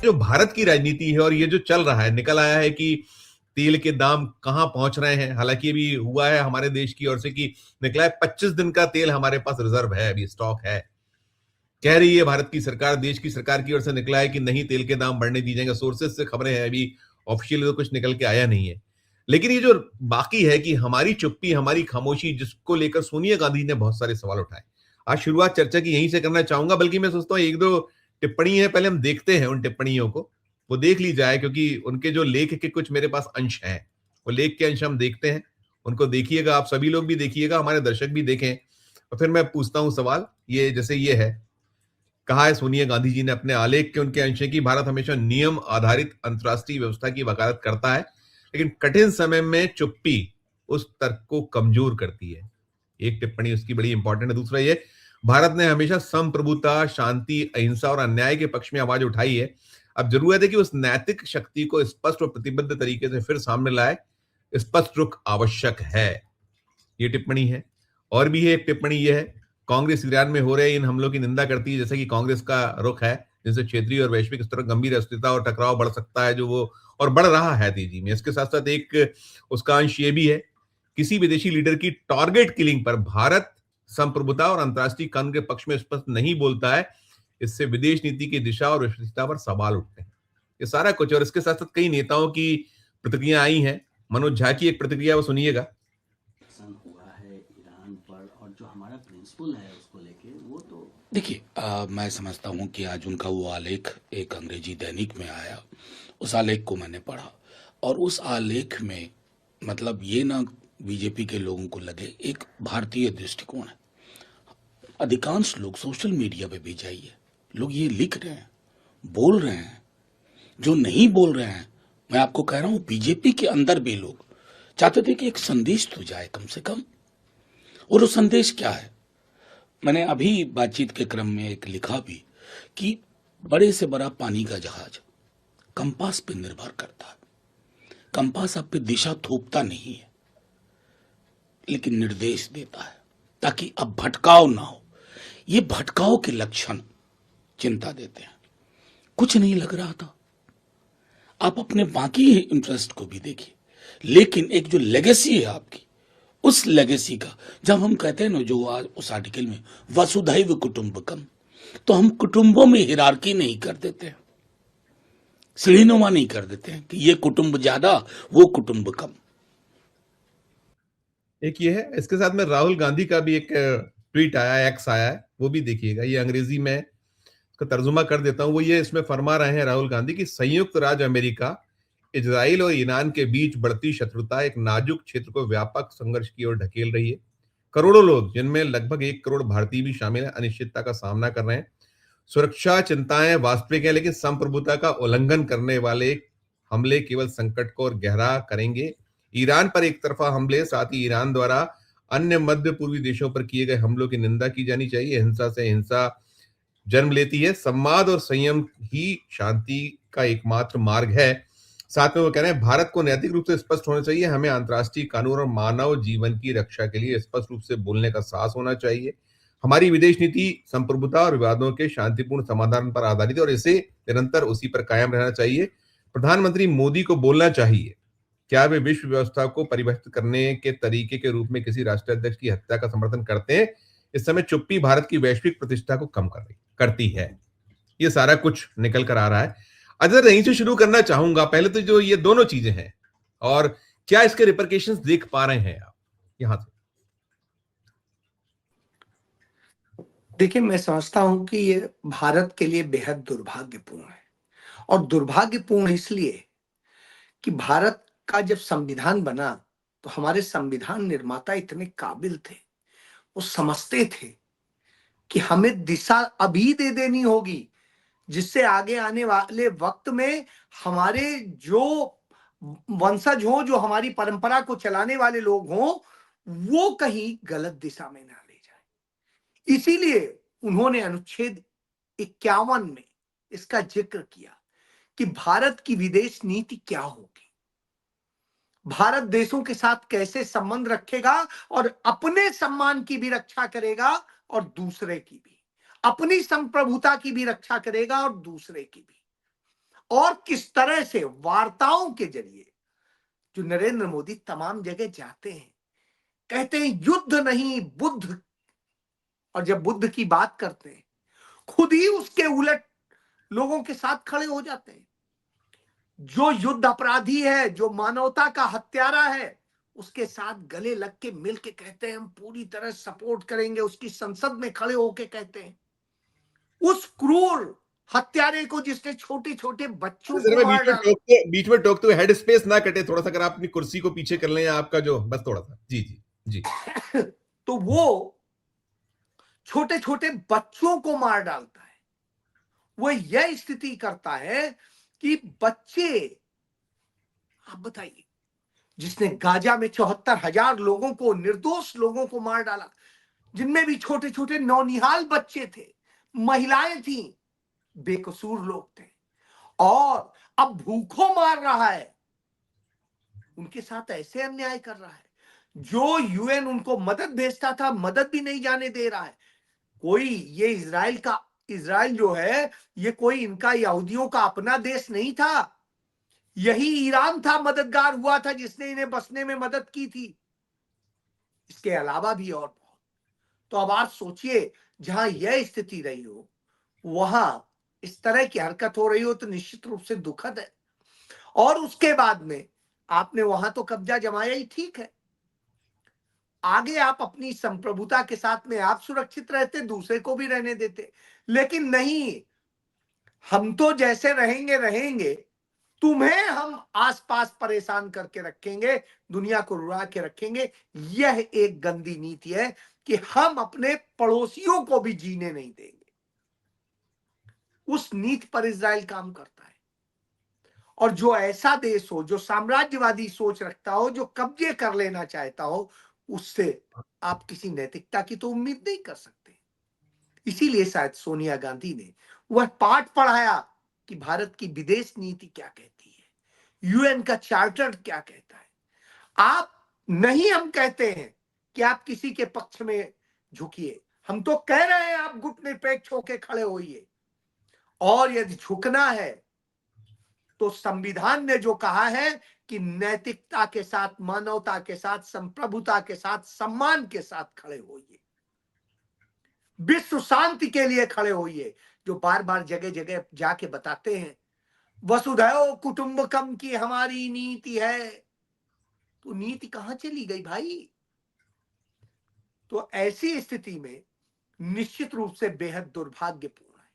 जो भारत की राजनीति है और ये जो चल रहा है, निकल आया है कि तेल के दाम कहां पहुंच रहे हैं। हालांकि अभी हुआ है हमारे देश की ओर से कि निकला है 25 दिन का तेल हमारे पास रिजर्व है, अभी स्टॉक है। कह रही है भारत की सरकार, देश की सरकार की ओर से निकला है कि नहीं, तेल के दाम बढ़ने दिए जाएंगे। सोर्सेस से खबरें हैं, अभी ऑफिशियल तो कुछ निकल के आया नहीं है। लेकिन ये जो बाकी है कि हमारी चुप्पी, हमारी खामोशी, जिसको लेकर सोनिया गांधी ने बहुत सारे सवाल उठाए। आज शुरुआत चर्चा की यहीं से करना चाहूंगा, बल्कि मैं सोचता हूँ एक दो टिप्पणी है, पहले हम देखते हैं उन टिप्पणियों को, वो देख ली जाए, क्योंकि उनके जो लेख के कुछ मेरे पास अंश हैं, वो लेख के अंश हम देखते हैं। उनको देखिएगा, आप सभी लोग भी देखिएगा, हमारे दर्शक भी देखें, और फिर मैं पूछता हूं सवाल। ये जैसे ये है, कहा है सोनिया गांधी जी ने अपने आलेख के उनके अंश की भारत हमेशा नियम आधारित अंतर्राष्ट्रीय व्यवस्था की वकालत करता है, लेकिन कठिन समय में चुप्पी उस तर्क को कमजोर करती है। एक टिप्पणी उसकी बड़ी इंपॉर्टेंट है। दूसरा ये, भारत ने हमेशा संप्रभुता, शांति, अहिंसा और अन्याय के पक्ष में आवाज उठाई है। अब जरूरत है कि उस नैतिक शक्ति को स्पष्ट और प्रतिबद्ध तरीके से फिर सामने लाए। स्पष्ट रुख आवश्यक है, ये टिप्पणी है। और भी है एक टिप्पणी, ये है, कांग्रेस ईरान में हो रहे इन हमलों की निंदा करती है, जैसे कि कांग्रेस का रुख है, जिनसे क्षेत्रीय और वैश्विक स्तर पर गंभीर अस्थिरता और टकराव बढ़ सकता है, जो वो और बढ़ रहा है तेजी में। इसके साथ साथ एक उसका अंश ये भी है, किसी विदेशी लीडर की टारगेट किलिंग पर भारत संप्रभुता और अंतर्राष्ट्रीय कानून के पक्ष में स्पष्ट नहीं बोलता है। इससे विदेश नीति की दिशा और विश्वसनीयता पर सवाल उठते हैं। ये सारा कुछ, और इसके साथ साथ कई नेताओं की प्रतिक्रिया आई हैं। मनोज झा की एक प्रतिक्रिया, वो सुनिएगा। हुआ है ईरान पर, और जो हमारा प्रिंसिपल है उसको लेके, वो तो देखिए, मैं समझता हूँ कि आज उनका वो आलेख एक अंग्रेजी दैनिक में आया, उस आलेख को मैंने पढ़ा, और उस आलेख में मतलब ये ना बीजेपी के लोगों को लगे, एक भारतीय दृष्टिकोण है। अधिकांश लोग सोशल मीडिया पे भी जाइए, लोग ये लिख रहे हैं, बोल रहे हैं। जो नहीं बोल रहे हैं, मैं आपको कह रहा हूँ, बीजेपी के अंदर भी लोग चाहते थे कि एक संदेश तो जाए कम से कम। और वो संदेश क्या है? मैंने अभी बातचीत के क्रम में एक लिखा भी कि बड़े से बड़ा पानी का जहाज कंपास पे निर्भर करता है। कंपास आप पे दिशा थोपता नहीं है, लेकिन निर्देश देता है ताकि अब भटकाव ना हो। ये भटकाव के लक्षण चिंता देते हैं। कुछ नहीं लग रहा था, आप अपने बाकी इंटरेस्ट को भी देखिए, लेकिन एक जो लेगेसी है आपकी, उस लेगेसी का, जब हम कहते हैं ना, जो आज उस आर्टिकल में वसुधैव कुटुंबकम, तो हम कुटुंबों में हिरार्की नहीं कर देते हैं, सीढ़ीनुमा नहीं कर देते हैं कि ये कुटुंब ज्यादा, वो कुटुंब कम। एक ये है, इसके साथ में राहुल गांधी का भी एक ट्वीट आया, एक्स आया है, वो भी देखिएगा। ये अंग्रेजी में, इसका तर्जुमा कर देता हूं। वो ये इसमें फरमा रहे हैं राहुल गांधी कि संयुक्त राज्य अमेरिका, इजराइल और ईरान के बीच बढ़ती शत्रुता एक नाजुक क्षेत्र को व्यापक संघर्ष की ओर ढकेल रही है। करोड़ों लोग, जिनमें लगभग 1 करोड़ भारतीय भी शामिल हैं, अनिश्चितता का सामना कर रहे हैं। सुरक्षा चिंताएं वास्तविक है, लेकिन संप्रभुता का उल्लंघन करने वाले हमले केवल संकट को और गहरा करेंगे। ईरान पर एक तरफा हमले, साथ ही ईरान द्वारा अन्य मध्य पूर्वी देशों पर किए गए हमलों की निंदा की जानी चाहिए। हिंसा से हिंसा जन्म लेती है, संवाद और संयम ही शांति का एकमात्र मार्ग है। साथ में वो कह रहे हैं, भारत को नैतिक रूप से स्पष्ट होना चाहिए, हमें अंतर्राष्ट्रीय कानून और मानव जीवन की रक्षा के लिए स्पष्ट रूप से बोलने का साहस होना चाहिए। हमारी विदेश नीति संप्रभुता और विवादों के शांतिपूर्ण समाधान पर आधारित है और इसे निरंतर उसी पर कायम रहना चाहिए। प्रधानमंत्री मोदी को बोलना चाहिए, क्या वे विश्व व्यवस्था को परिभाषित करने के तरीके के रूप में किसी राष्ट्राध्यक्ष की हत्या का समर्थन करते हैं? इस समय चुप्पी भारत की वैश्विक प्रतिष्ठा को कम करती है। ये सारा कुछ निकल कर आ रहा है। अगर यहीं से शुरू करना चाहूंगा, पहले तो जो ये दोनों चीजें हैं और क्या इसके रिपरकेशंस देख पा रहे हैं आप यहां से? देखिए, मैं समझता हूं कि ये भारत के लिए बेहद दुर्भाग्यपूर्ण है, और दुर्भाग्यपूर्ण इसलिए कि भारत का जब संविधान बना तो हमारे संविधान निर्माता इतने काबिल थे, वो समझते थे कि हमें दिशा अभी दे देनी होगी, जिससे आगे आने वाले वक्त में हमारे जो वंशज हो, जो हमारी परंपरा को चलाने वाले लोग हों, वो कहीं गलत दिशा में ना ले जाए। इसीलिए उन्होंने अनुच्छेद 51 में इसका जिक्र किया कि भारत की विदेश नीति क्या होगी, भारत देशों के साथ कैसे संबंध रखेगा और अपने सम्मान की भी रक्षा करेगा और दूसरे की भी, अपनी संप्रभुता की भी रक्षा करेगा और दूसरे की भी। और किस तरह से वार्ताओं के जरिए जो नरेंद्र मोदी तमाम जगह जाते हैं, कहते हैं युद्ध नहीं बुद्ध, और जब बुद्ध की बात करते हैं खुद ही उसके उलट लोगों के साथ खड़े हो जाते हैं। जो युद्ध अपराधी है, जो मानवता का हत्यारा है, उसके साथ गले लग के मिल के कहते हैं हम पूरी तरह सपोर्ट करेंगे, उसकी संसद में खड़े होके कहते हैं। उस क्रूर हत्यारे को जिसने छोटे छोटे बच्चों जरा को मैं मार डाला, बीच में टोकते हुए हेड स्पेस ना कटे, थोड़ा सा अगर आप अपनी कुर्सी को पीछे कर लें, आपका जो बस थोड़ा सा, जी जी जी। तो वो छोटे छोटे बच्चों को मार डालता है। वो यह स्थिति करता है कि बच्चे, आप बताइए, जिसने गाजा में 74,000 लोगों को, निर्दोष लोगों को मार डाला, जिनमें भी छोटे छोटे नौनिहाल बच्चे थे, महिलाएं थी, बेकसूर लोग थे, और अब भूखों मार रहा है, उनके साथ ऐसे अन्याय कर रहा है। जो यूएन उनको मदद भेजता था, मदद भी नहीं जाने दे रहा है। कोई ये इजराइल जो है, ये कोई इनका यहूदियों का अपना देश नहीं था। यही ईरान था, मददगार हुआ था, जिसने इन्हें बसने में मदद की थी। इसके अलावा भी और बहुत। तो अब आप सोचिए, जहां यह स्थिति रही हो, वहां इस तरह की हरकत हो रही हो, तो निश्चित रूप से दुखद है। और उसके बाद में आपने वहां तो कब्जा जमाया ही, ठीक है, आगे आप अपनी संप्रभुता के साथ में आप सुरक्षित रहते, दूसरे को भी रहने देते, लेकिन नहीं, हम तो जैसे रहेंगे रहेंगे, तुम्हें हम आसपास परेशान करके रखेंगे, दुनिया को रुला के रखेंगे। यह एक गंदी नीति है कि हम अपने पड़ोसियों को भी जीने नहीं देंगे। उस नीति पर इजराइल काम करता है। और जो ऐसा देश हो, जो साम्राज्यवादी सोच रखता हो, जो कब्जे कर लेना चाहता हो, उससे आप किसी नैतिकता की तो उम्मीद नहीं कर सकते। इसीलिए शायद सोनिया गांधी ने वह पाठ पढ़ाया कि भारत की विदेश नीति क्या कहती है, यूएन का चार्टर क्या कहता है। आप नहीं, हम कहते हैं कि आप किसी के पक्ष में झुकिए, हम तो कह रहे हैं आप गुटनिरपेक्ष होकर खड़े होइए। और यदि झुकना है तो संविधान ने जो कहा है कि नैतिकता के साथ, मानवता के साथ, संप्रभुता के साथ, सम्मान के साथ खड़े होइए, विश्व शांति के लिए खड़े होइए, जो बार बार जगह जगह जाके बताते हैं वसुधैव कुटुंबकम की हमारी नीति है। तो नीति कहां चली गई भाई? तो ऐसी स्थिति में निश्चित रूप से बेहद दुर्भाग्यपूर्ण है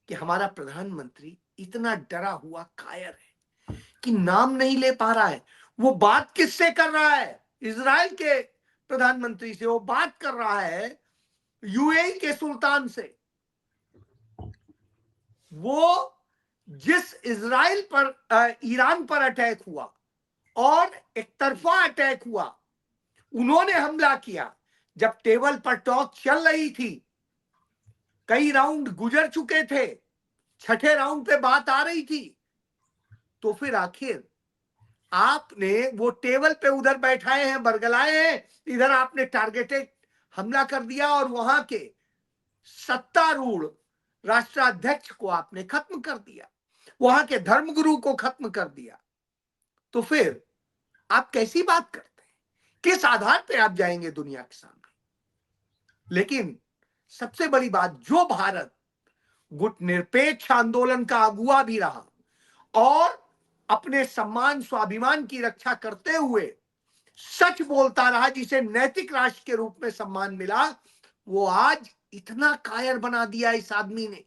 कि हमारा प्रधानमंत्री इतना डरा हुआ कायर है कि नाम नहीं ले पा रहा है। वो बात किससे कर रहा है? इजराइल के प्रधानमंत्री से। वो बात कर रहा है यूएई के सुल्तान से। वो जिस इजराइल पर, ईरान पर अटैक हुआ और एक तरफा अटैक हुआ, उन्होंने हमला किया, जब टेबल पर टॉक चल रही थी, कई राउंड गुजर चुके थे, छठे राउंड पे बात आ रही थी, तो फिर आखिर आपने वो टेबल पे उधर बैठाए हैं, बरगलाए हैं, इधर आपने टारगेटेड हमला कर दिया और वहां के सत्तारूढ़ राष्ट्राध्यक्ष को आपने खत्म कर दिया, वहां के धर्मगुरु को खत्म कर दिया। तो फिर आप कैसी बात करते हैं? किस आधार पे आप जाएंगे दुनिया के सामने? लेकिन सबसे बड़ी बात, जो भारत गुटनिरपेक्ष आंदोलन का अगुवा भी रहा और अपने सम्मान स्वाभिमान की रक्षा करते हुए सच बोलता रहा, जिसे नैतिक राष्ट्र के रूप में सम्मान मिला, वो आज इतना कायर बना दिया इस आदमी ने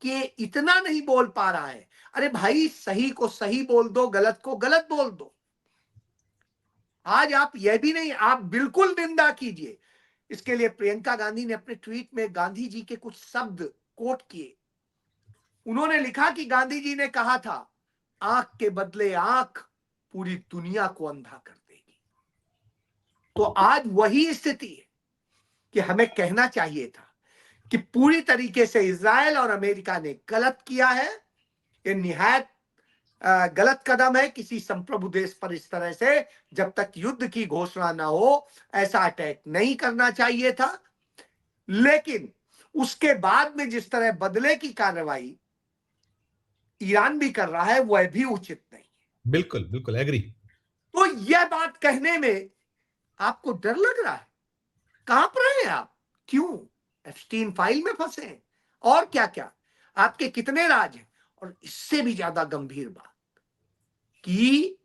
कि इतना नहीं बोल पा रहा है। अरे भाई, सही को सही बोल दो, गलत को गलत बोल दो। आज आप यह भी नहीं, आप बिल्कुल निंदा कीजिए। इसके लिए प्रियंका गांधी ने अपने ट्वीट में गांधी जी के कुछ शब्द कोट किए। उन्होंने लिखा कि गांधी जी ने कहा था, आंख के बदले आंख पूरी दुनिया को अंधा कर देगी। तो आज वही स्थिति है कि हमें कहना चाहिए था कि पूरी तरीके से इजराइल और अमेरिका ने गलत किया है। ये निहायत गलत कदम है किसी संप्रभु देश पर इस तरह से, जब तक युद्ध की घोषणा ना हो, ऐसा अटैक नहीं करना चाहिए था। लेकिन उसके बाद में जिस तरह बदले की कार्रवाई ईरान भी कर रहा है वह भी उचित नहीं है। बिल्कुल बिल्कुल एग्री। तो यह बात कहने में आपको डर लग रहा है? कांप रहे हैं आप? क्यों? एप्स्टीन फाइल में फंसे हैं और क्या क्या, आपके कितने राज हैं। और इससे भी ज्यादा गंभीर बात कि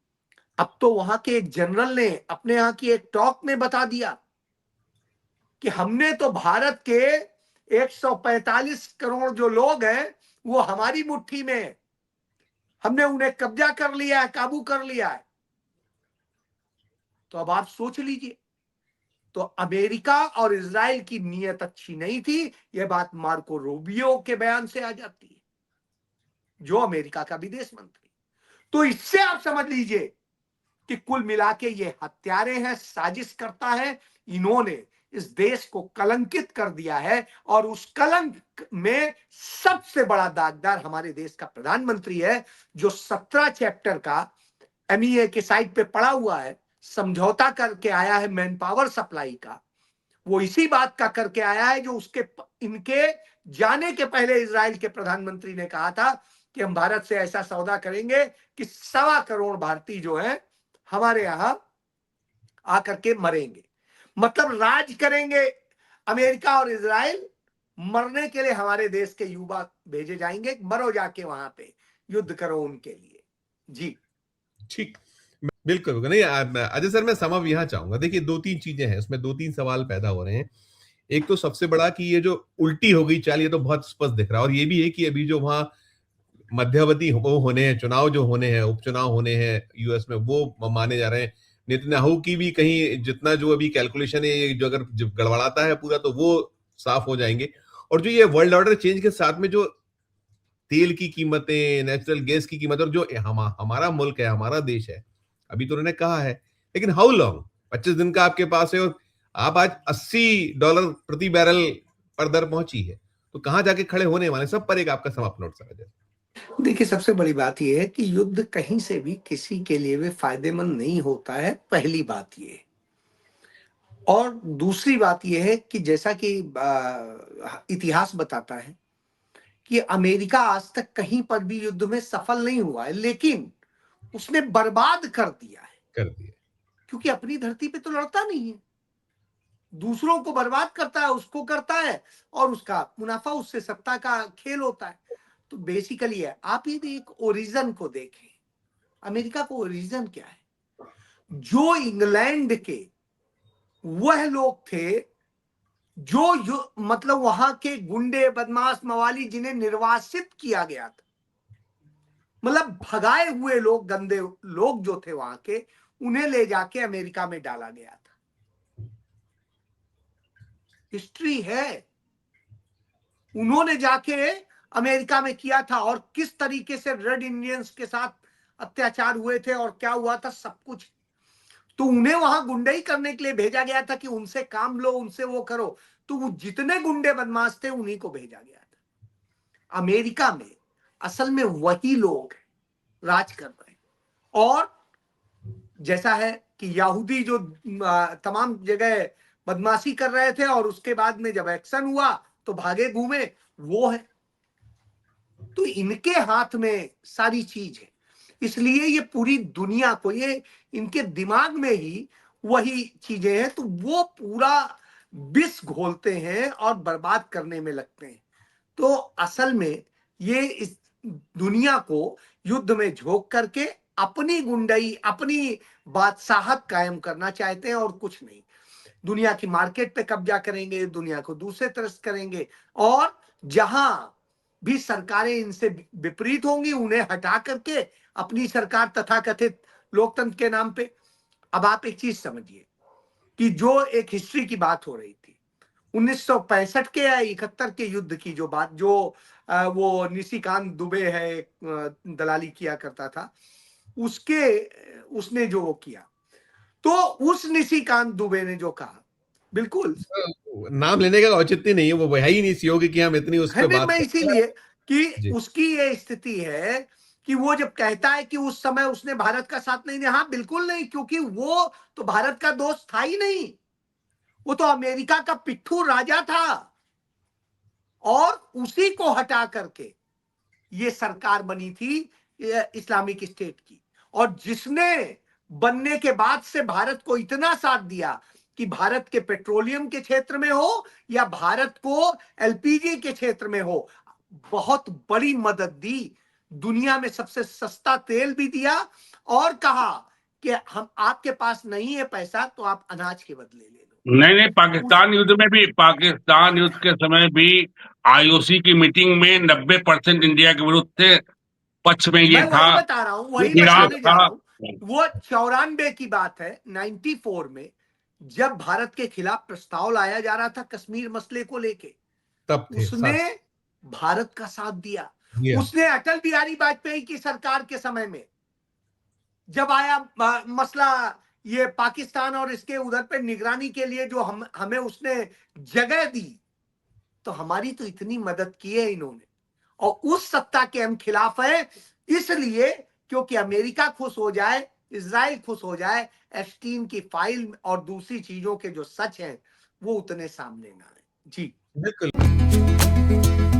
अब तो वहां के एक जनरल ने अपने यहां की एक टॉक में बता दिया कि हमने तो भारत के 145 करोड़ जो लोग हैं वो हमारी मुट्ठी में है, हमने उन्हें कब्जा कर लिया है, काबू कर लिया है। तो अब आप सोच लीजिए, तो अमेरिका और इजराइल की नीयत अच्छी नहीं थी, यह बात मार्को रूबियो के बयान से आ जाती है, जो अमेरिका का विदेश मंत्री। तो इससे आप समझ लीजिए कि कुल मिला के ये हत्यारे हैं, साजिश करता है, इन्होंने इस देश को कलंकित कर दिया है। और उस कलंक में सबसे बड़ा दागदार हमारे देश का प्रधानमंत्री है, जो 17 चैप्टर का MEA के साइट पे पड़ा हुआ है, समझौता करके आया है मैन पावर सप्लाई का। वो इसी बात का करके आया है जो उसके इनके जाने के पहले इजराइल के प्रधानमंत्री ने कहा था कि हम भारत से ऐसा सौदा करेंगे कि 1.25 करोड़ भारतीय जो है हमारे यहां आकर के मरेंगे, मतलब राज करेंगे अमेरिका और इजराइल। मरने के लिए हमारे देश के युवा भेजे जाएंगे, मरो जाके वहां पे, युद्ध करो उनके लिए। जी ठीक, बिल्कुल बिल्कुल। नहीं अजय सर, मैं समझ यहाँ चाहूंगा। देखिए, दो तीन चीजें हैं उसमें, दो तीन सवाल पैदा हो रहे हैं। एक तो सबसे बड़ा कि ये जो उल्टी हो गई चाल, ये तो बहुत स्पष्ट दिख रहा है। और ये भी है कि अभी जो वहां मध्यावधि वो होने हैं, चुनाव जो होने हैं, उपचुनाव होने हैं यूएस में, वो माने जा रहे हैं। नेतन्याहू की भी कहीं जितना जो अभी कैलकुलेशन है, ये जो अगर जब गड़बड़ाता है पूरा, तो वो साफ हो जाएंगे। और जो ये वर्ल्ड ऑर्डर चेंज के साथ में जो तेल की कीमतें, नेचुरल गैस की कीमत, और जो हमारा मुल्क है, हमारा देश है, अभी तो उन्होंने कहा है, लेकिन हाउ लॉन्ग? 25 दिन का आपके पास है, और आप आज $80 प्रति बैरल पर दर पहुंची है, तो कहां जाके खड़े होने वाले? सब पर एक आपका समाप्त नोट सर। देखिए, सबसे बड़ी बात यह है कि युद्ध कहीं से भी किसी के लिए भी फायदेमंद नहीं होता है, पहली बात ये। और दूसरी बात यह है कि जैसा कि इतिहास बताता है कि अमेरिका आज तक कहीं पर भी युद्ध में सफल नहीं हुआ है, लेकिन उसने बर्बाद कर दिया है, कर दिए। क्योंकि अपनी धरती पे तो लड़ता नहीं है, दूसरों को बर्बाद करता है, उसको करता है, और उसका मुनाफा, उससे सत्ता का खेल होता है। तो बेसिकली है, आप यदि एक ओरिजिन को देखें, अमेरिका को ओरिजिन क्या है? जो इंग्लैंड के वह लोग थे जो मतलब वहां के गुंडे, बदमाश, मवाली, जिन्हें निर्वासित किया गया था, मतलब भगाए हुए लोग, गंदे लोग जो थे वहां के, उन्हें ले जाके अमेरिका में डाला गया था। हिस्ट्री है, उन्होंने जाके अमेरिका में किया था, और किस तरीके से रेड इंडियंस के साथ अत्याचार हुए थे और क्या हुआ था, सब कुछ। तो उन्हें वहां गुंडाई करने के लिए भेजा गया था कि उनसे काम लो, उनसे वो करो। तो वो जितने गुंडे बदमाश थे उन्हीं को भेजा गया था। अमेरिका में असल में वही लोग राज कर रहे हैं। और जैसा है कि यहूदी जो तमाम जगह बदमाशी कर रहे थे, और उसके बाद में जब एक्शन हुआ तो भागे घूमे, वो है। तो इनके हाथ में सारी चीज है, इसलिए ये पूरी दुनिया को, ये इनके दिमाग में ही वही चीजें हैं, तो वो पूरा विष घोलते हैं और बर्बाद करने में लगते हैं। तो असल में ये इस दुनिया को युद्ध में झोंक करके अपनी गुंडाई, अपनी बादशाहत कायम करना चाहते हैं, और कुछ नहीं। दुनिया की मार्केट पे कब्जा करेंगे, दुनिया को दूसरे तरफ करेंगे, और जहां भी सरकारें इनसे विपरीत होंगी उन्हें हटा करके अपनी सरकार, तथाकथित लोकतंत्र के नाम पे। अब आप एक चीज समझिए कि जो एक हिस्ट्री की बात हो रही थी 1965 के या 71 के युद्ध की, जो बात, जो वो निशिकांत दुबे है, दलाली किया करता था, उसने जो वो किया, तो उस निशिकांत दुबे ने जो कहा, बिल्कुल नाम लेने का औचित्य नहीं है, वो है ही नहीं सीओ कि हम इतनी उस है पर नहीं। बात मैं करते हैं। इसीलिए कि जी। उसकी ये स्थिति है कि वो जब कहता है कि उस समय उसने भारत का साथ नहीं दिया, हाँ बिल्कुल नहीं, क्योंकि वो तो भारत का दोस्त था ही नहीं, वो तो अमेरिका का पिट्ठू राजा था। और उसी को हटा करके ये सरकार बनी थी इस्लामिक स्टेट की, और जिसने बनने के बाद से भारत को इतना साथ दिया कि भारत के पेट्रोलियम के क्षेत्र में हो या भारत को एलपीजी के क्षेत्र में हो, बहुत बड़ी मदद दी। दुनिया में सबसे सस्ता तेल भी दिया और कहा कि हम आपके पास नहीं है पैसा तो आप अनाज के बदले ले लो। नहीं, पाकिस्तान युद्ध के समय भी आईओसी की मीटिंग में 90% इंडिया के विरुद्ध थे, पक्ष में ये मैं था, वही बता रहा हूं, वही इराक बताने जा था। रहा हूं। वो 94 की बात है, 94 में जब भारत के खिलाफ प्रस्ताव लाया जा रहा था कश्मीर मसले को लेके, तब थे उसने साथ भारत का साथ दिया। दिया। उसने अटल बिहारी वाजपेयी की सरकार के समय में जब आया मसला ये पाकिस्तान और इसके उधर पे निगरानी के लिए जो हमें उसने जगह दी, तो हमारी तो इतनी मदद की है इन्होंने, और उस सत्ता के हम खिलाफ है इसलिए क्योंकि अमेरिका खुश हो जाए, इजराइल खुश हो जाए, एप्स्टीन की फाइल और दूसरी चीजों के जो सच हैं वो उतने सामने ना आए। जी बिल्कुल।